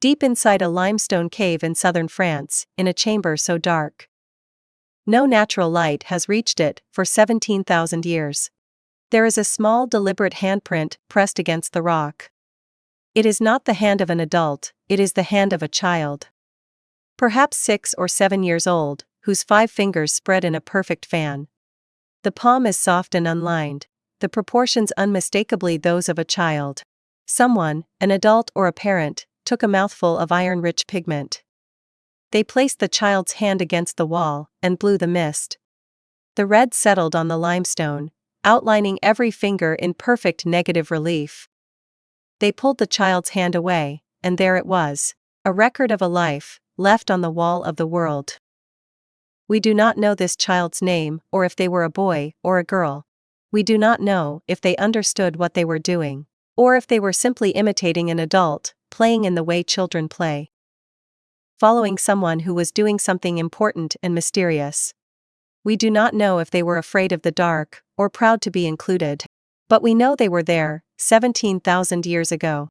deep inside a limestone cave in southern France, in a chamber so dark no natural light has reached it for 17,000 years. There is a small deliberate handprint pressed against the rock. It is not the hand of an adult, it is the hand of a child. Perhaps 6 or 7 years old, whose 5 fingers spread in a perfect fan. The palm is soft and unlined, the proportions unmistakably those of a child. Someone, an adult or a parent, took a mouthful of iron-rich pigment. They placed the child's hand against the wall and blew the mist. The red settled on the limestone, outlining every finger in perfect negative relief. They pulled the child's hand away, and there it was, a record of a life, left on the wall of the world. We do not know this child's name or if they were a boy or a girl. We do not know if they understood what they were doing, or if they were simply imitating an adult, playing in the way children play. Following someone who was doing something important and mysterious. We do not know if they were afraid of the dark, or proud to be included. But we know they were there, 17,000 years ago.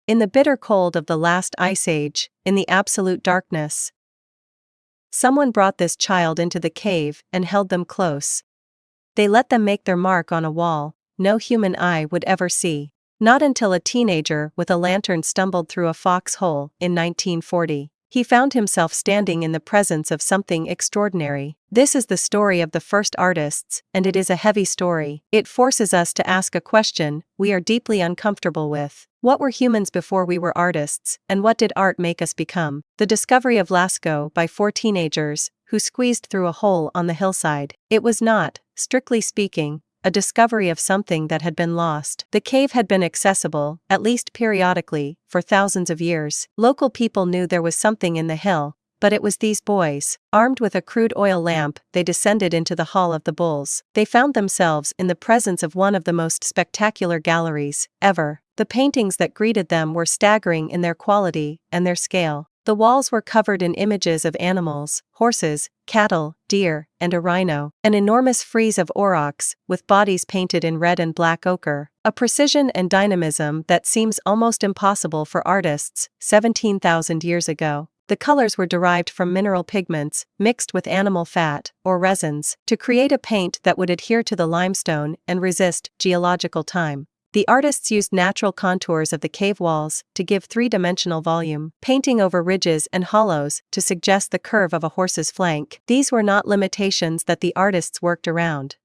In the bitter cold of the last ice age, in the absolute darkness. Someone brought this child into the cave and held them close. They let them make their mark on a wall no human eye would ever see. Not until a teenager with a lantern stumbled through a foxhole in 1940. He found himself standing in the presence of something extraordinary. This is the story of the first artists, and it is a heavy story. It forces us to ask a question we are deeply uncomfortable with. What were humans before we were artists, and what did art make us become? The discovery of Lascaux by 4 teenagers, who squeezed through a hole on the hillside. It was not, strictly speaking, a discovery of something that had been lost. The cave had been accessible, at least periodically, for thousands of years. Local people knew there was something in the hill, but it was these boys. Armed with a crude oil lamp, they descended into the Hall of the Bulls. They found themselves in the presence of one of the most spectacular galleries ever. The paintings that greeted them were staggering in their quality and their scale. The walls were covered in images of animals, horses, cattle, deer, and a rhino. An enormous frieze of aurochs, with bodies painted in red and black ochre. A precision and dynamism that seems almost impossible for artists 17,000 years ago. The colors were derived from mineral pigments, mixed with animal fat, or resins, to create a paint that would adhere to the limestone and resist geological time. The artists used natural contours of the cave walls to give 3-dimensional volume, painting over ridges and hollows to suggest the curve of a horse's flank. These were not limitations that the artists worked around.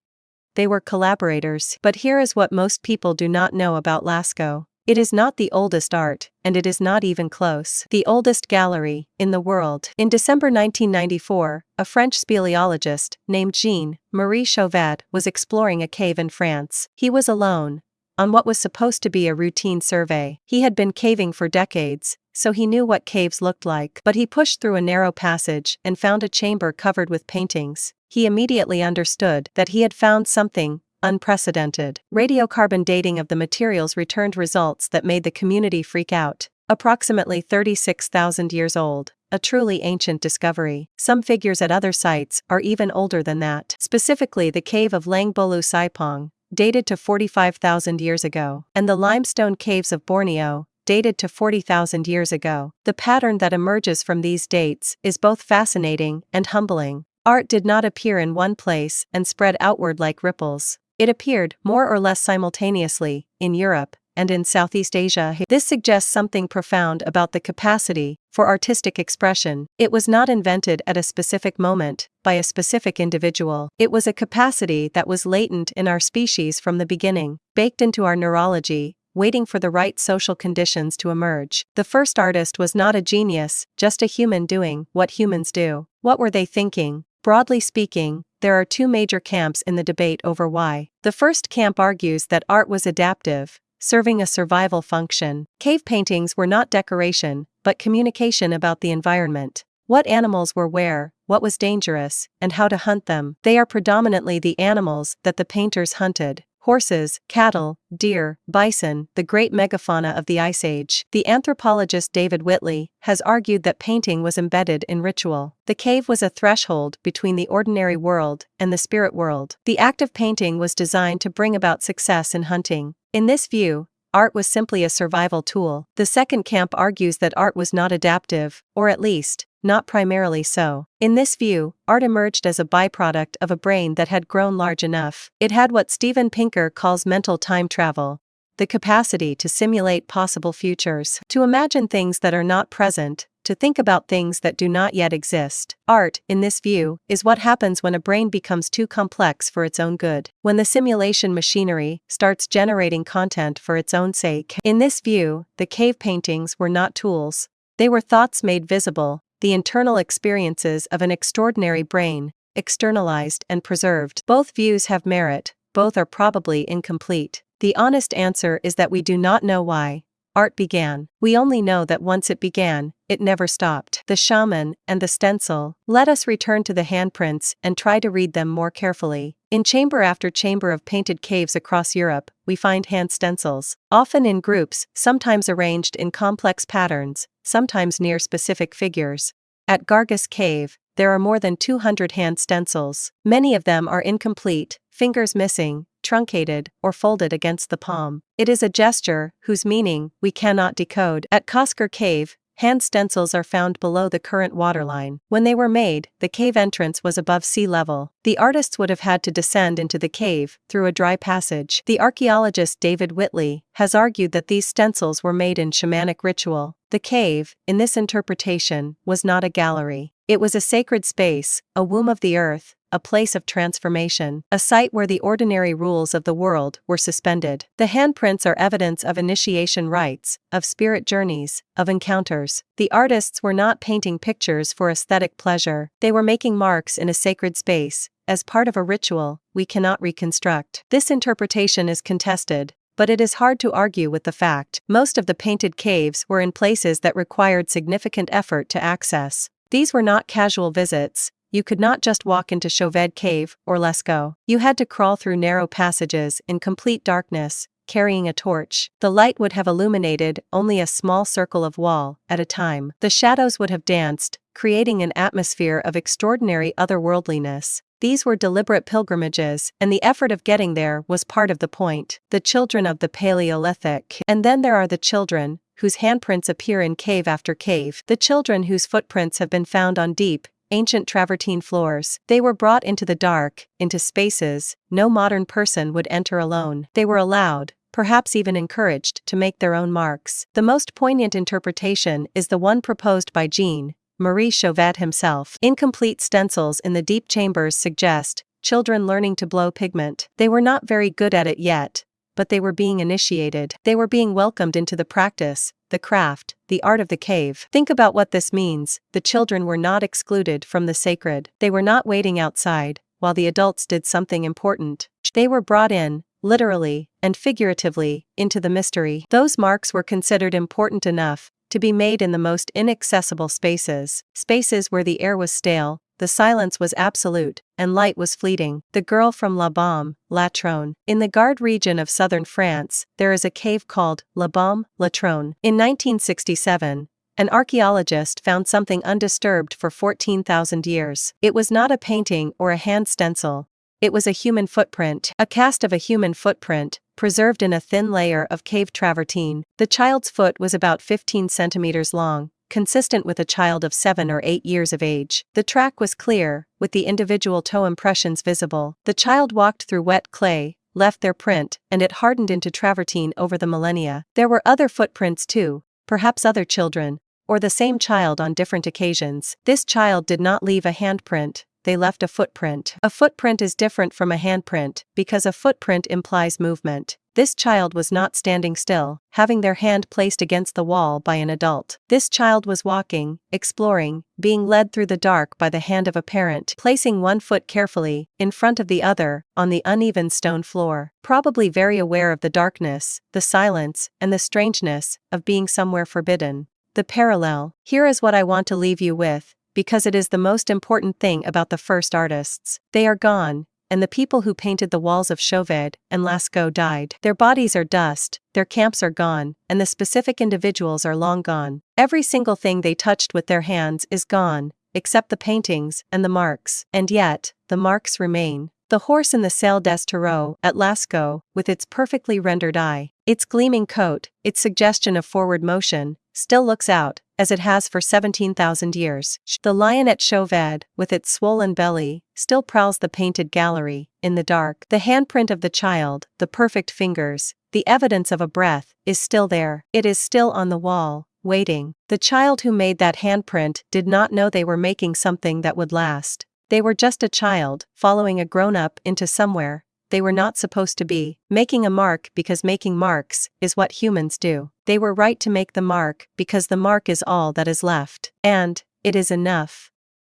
They were collaborators. But here is what most people do not know about Lascaux. It is not the oldest art, and it is not even close. The oldest gallery in the world. In December 1994, a French speleologist named Jean-Marie Chauvet was exploring a cave in France. He was alone on what was supposed to be a routine survey. He had been caving for decades, so he knew what caves looked like. But he pushed through a narrow passage and found a chamber covered with paintings. He immediately understood that he had found something unprecedented. Radiocarbon dating of the materials returned results that made the community freak out. Approximately 36,000 years old, a truly ancient discovery. Some figures at other sites are even older than that. Specifically the cave of Langbolu Saipong, dated to 45,000 years ago, and the limestone caves of Borneo, dated to 40,000 years ago. The pattern that emerges from these dates is both fascinating and humbling. Art did not appear in one place and spread outward like ripples. It appeared, more or less simultaneously, in Europe and in Southeast Asia. This suggests something profound about the capacity for artistic expression. It was not invented at a specific moment, by a specific individual. It was a capacity that was latent in our species from the beginning, baked into our neurology, waiting for the right social conditions to emerge. The first artist was not a genius, just a human doing what humans do. What were they thinking? Broadly speaking, there are 2 major camps in the debate over why. The first camp argues that art was adaptive, serving a survival function. Cave paintings were not decoration, but communication about the environment. What animals were where, what was dangerous, and how to hunt them. They are predominantly the animals that the painters hunted. Horses, cattle, deer, bison, the great megafauna of the Ice Age. The anthropologist David Whitley has argued that painting was embedded in ritual. The cave was a threshold between the ordinary world and the spirit world. The act of painting was designed to bring about success in hunting. In this view, art was simply a survival tool. The second camp argues that art was not adaptive, or at least, not primarily so. In this view, art emerged as a byproduct of a brain that had grown large enough. It had what Steven Pinker calls mental time travel, the capacity to simulate possible futures, to imagine things that are not present, to think about things that do not yet exist. Art, in this view, is what happens when a brain becomes too complex for its own good, when the simulation machinery starts generating content for its own sake. In this view, the cave paintings were not tools. They were thoughts made visible, the internal experiences of an extraordinary brain, externalized and preserved. Both views have merit, both are probably incomplete. The honest answer is that we do not know why art began. We only know that once it began, it never stopped. The shaman and the stencil. Let us return to the handprints and try to read them more carefully. In chamber after chamber of painted caves across Europe, we find hand stencils, often in groups, sometimes arranged in complex patterns, sometimes near specific figures. At Gargas Cave, there are more than 200 hand stencils. Many of them are incomplete, fingers missing, truncated, or folded against the palm. It is a gesture whose meaning we cannot decode. At Coscar Cave, hand stencils are found below the current waterline. When they were made, the cave entrance was above sea level. The artists would have had to descend into the cave through a dry passage. The archaeologist David Whitley has argued that these stencils were made in shamanic ritual. The cave, in this interpretation, was not a gallery. It was a sacred space, a womb of the earth, a place of transformation, a site where the ordinary rules of the world were suspended. The handprints are evidence of initiation rites, of spirit journeys, of encounters. The artists were not painting pictures for aesthetic pleasure, they were making marks in a sacred space, as part of a ritual we cannot reconstruct. This interpretation is contested, but it is hard to argue with the fact. Most of the painted caves were in places that required significant effort to access. These were not casual visits. You could not just walk into Chauvet Cave or Lascaux. You had to crawl through narrow passages in complete darkness, carrying a torch. The light would have illuminated only a small circle of wall at a time. The shadows would have danced, creating an atmosphere of extraordinary otherworldliness. These were deliberate pilgrimages, and the effort of getting there was part of the point. The children of the Paleolithic. And then there are the children, whose handprints appear in cave after cave. The children whose footprints have been found on deep, ancient travertine floors. They were brought into the dark, into spaces no modern person would enter alone. They were allowed, perhaps even encouraged, to make their own marks. The most poignant interpretation is the one proposed by Jean-Marie Chauvet himself. Incomplete stencils in the deep chambers suggest children learning to blow pigment. They were not very good at it yet, but they were being initiated. They were being welcomed into the practice, the craft, the art of the cave. Think about what this means. The children were not excluded from the sacred. They were not waiting outside, while the adults did something important. They were brought in, literally, and figuratively, into the mystery. Those marks were considered important enough to be made in the most inaccessible spaces. Spaces where the air was stale, the silence was absolute, and light was fleeting. The girl from La Baume, La Trône. In the Gard region of southern France, there is a cave called La Baume, La Trône. In 1967, an archaeologist found something undisturbed for 14,000 years. It was not a painting or a hand stencil. It was a human footprint, a cast of a human footprint, preserved in a thin layer of cave travertine. The child's foot was about 15 centimeters long, consistent with a child of 7 or 8 years of age. The track was clear, with the individual toe impressions visible. The child walked through wet clay, left their print, and it hardened into travertine over the millennia. There were other footprints too, perhaps other children, or the same child on different occasions. This child did not leave a handprint, they left a footprint. A footprint is different from a handprint, because a footprint implies movement. This child was not standing still, having their hand placed against the wall by an adult. This child was walking, exploring, being led through the dark by the hand of a parent, placing one foot carefully, in front of the other, on the uneven stone floor. Probably very aware of the darkness, the silence, and the strangeness of being somewhere forbidden. The parallel. Here is what I want to leave you with, because it is the most important thing about the first artists. They are gone, and the people who painted the walls of Chauvet and Lascaux died. Their bodies are dust, their camps are gone, and the specific individuals are long gone. Every single thing they touched with their hands is gone, except the paintings and the marks. And yet, the marks remain. The horse in the Salle des Taureaux at Lascaux, with its perfectly rendered eye. Its gleaming coat, its suggestion of forward motion, still looks out, as it has for 17,000 years. The lion at Chauvet, with its swollen belly, still prowls the painted gallery, in the dark. The handprint of the child, the perfect fingers, the evidence of a breath, is still there. It is still on the wall, waiting. The child who made that handprint did not know they were making something that would last. They were just a child, following a grown-up into somewhere they were not supposed to be, making a mark because making marks is what humans do. They were right to make the mark because the mark is all that is left. And it is enough.